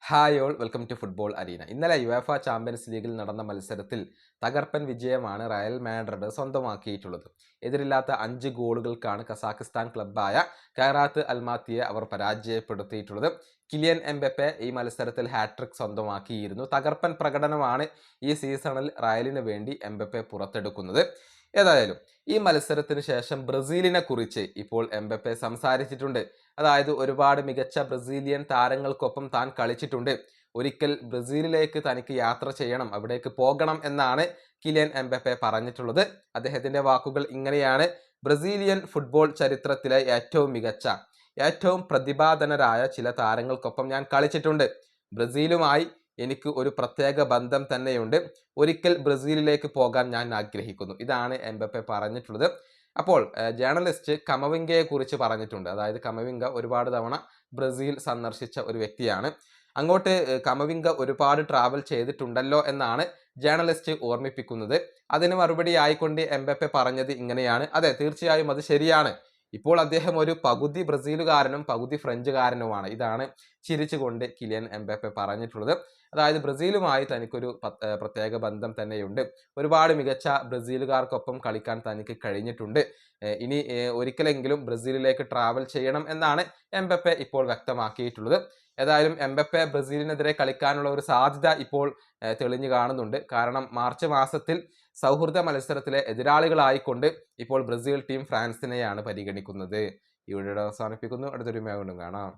Hi all welcome to football arena. ഇന്നലെ UEFA Champions ലീഗിൽ നടന്ന മത്സരത്തിൽ തകർപ്പൻ വിജയമാണ് റയൽ മാഡ്രിഡ് സ്വന്തമാക്കിയിട്ടുള്ളത്. എതിരില്ലാത്ത 5 ഗോളുകൾക്കാണ് കസാഖിസ്ഥാൻ ക്ലബ്ബായ ഖൈറാത്ത് അൽമാത്തിയെ അവർ പരാജയപ്പെടുത്തിയിട്ടുള്ളത്. കിലിയൻ എംബപ്പെ ഈ മത്സരത്തിൽ ഹാട്രിക് സ്വന്തമാക്കിയിരുന്നു. തകർപ്പൻ പ്രകടനമാണ് ഈ സീസണിൽ റയലിന് വേണ്ടി എംബപ്പെ പുറത്തെടുക്കുന്നത്. ഏതായാലും ഈ മത്സരത്തിന് ശേഷം ബ്രസീലിനെ കുറിച്ച് ഇപ്പോൾ എംബപ്പെ സംസാരിച്ചിട്ടുണ്ട്. അതായത് ഒരുപാട് മികച്ച ബ്രസീലിയൻ താരങ്ങൾക്കൊപ്പം താൻ കളിച്ചിട്ടുണ്ട്. ഒരിക്കൽ ബ്രസീലിലേക്ക് തനിക്ക് യാത്ര ചെയ്യണം, അവിടേക്ക് പോകണം എന്നാണ് കിലിയൻ എംബപ്പെ പറഞ്ഞിട്ടുള്ളത്. അദ്ദേഹത്തിന്റെ വാക്കുകൾ ഇങ്ങനെയാണ്: ബ്രസീലിയൻ ഫുട്ബോൾ ചരിത്രത്തിലെ ഏറ്റവും മികച്ച, ഏറ്റവും പ്രതിഭാധനരായ ചില താരങ്ങൾക്കൊപ്പം ഞാൻ കളിച്ചിട്ടുണ്ട്. ബ്രസീലുമായി എനിക്ക് ഒരു പ്രത്യേക ബന്ധം തന്നെയുണ്ട്. ഒരിക്കൽ ബ്രസീലിലേക്ക് പോകാൻ ഞാൻ ആഗ്രഹിക്കുന്നു. ഇതാണ് എംബപ്പെ പറഞ്ഞിട്ടുള്ളത്. അപ്പോൾ ജേർണലിസ്റ്റ് കമവിംഗയെ കുറിച്ച് പറഞ്ഞിട്ടുണ്ട്. അതായത് കമവിംഗ ഒരുപാട് തവണ ബ്രസീൽ സന്ദർശിച്ച ഒരു വ്യക്തിയാണ്. അങ്ങോട്ട് കമവിംഗ ഒരുപാട് ട്രാവൽ ചെയ്തിട്ടുണ്ടല്ലോ എന്നാണ് ജേർണലിസ്റ്റ് ഓർമ്മിപ്പിക്കുന്നത്. അതിന് മറുപടി ആയിക്കൊണ്ട് എംബപ്പെ പറഞ്ഞത് ഇങ്ങനെയാണ്: അതെ, തീർച്ചയായും അത് ശരിയാണ്. ഇപ്പോൾ അദ്ദേഹം ഒരു പകുതി ബ്രസീലുകാരനും പകുതി ഫ്രഞ്ചുകാരനുമാണ്. ഇതാണ് ചിരിച്ചുകൊണ്ട് കിലിയൻ എംബപ്പെ പറഞ്ഞിട്ടുള്ളത്. അതായത് ബ്രസീലുമായി തനിക്കൊരു പ്രത്യേക ബന്ധം തന്നെയുണ്ട്. ഒരുപാട് മികച്ച ബ്രസീലുകാർക്കൊപ്പം കളിക്കാൻ തനിക്ക് കഴിഞ്ഞിട്ടുണ്ട്. ഇനി ഒരിക്കലെങ്കിലും ബ്രസീലിലേക്ക് ട്രാവൽ ചെയ്യണം എന്നാണ് എംബപ്പെ ഇപ്പോൾ വ്യക്തമാക്കിയിട്ടുള്ളത്. ഏതായാലും എംബപ്പെ ബ്രസീലിനെതിരെ കളിക്കാനുള്ള ഒരു സാധ്യത ഇപ്പോൾ തെളിഞ്ഞു കാണുന്നുണ്ട്. കാരണം മാർച്ച് മാസത്തിൽ സൗഹൃദ മത്സരത്തിലെ എതിരാളികളായിക്കൊണ്ട് ഇപ്പോൾ ബ്രസീൽ ടീം ഫ്രാൻസിനെയാണ് പരിഗണിക്കുന്നത്. ഈ വീഡിയോ അവസാനിപ്പിക്കുന്നു. അടുത്തൊരു വീഡിയോയിൽ വീണ്ടും കാണാം.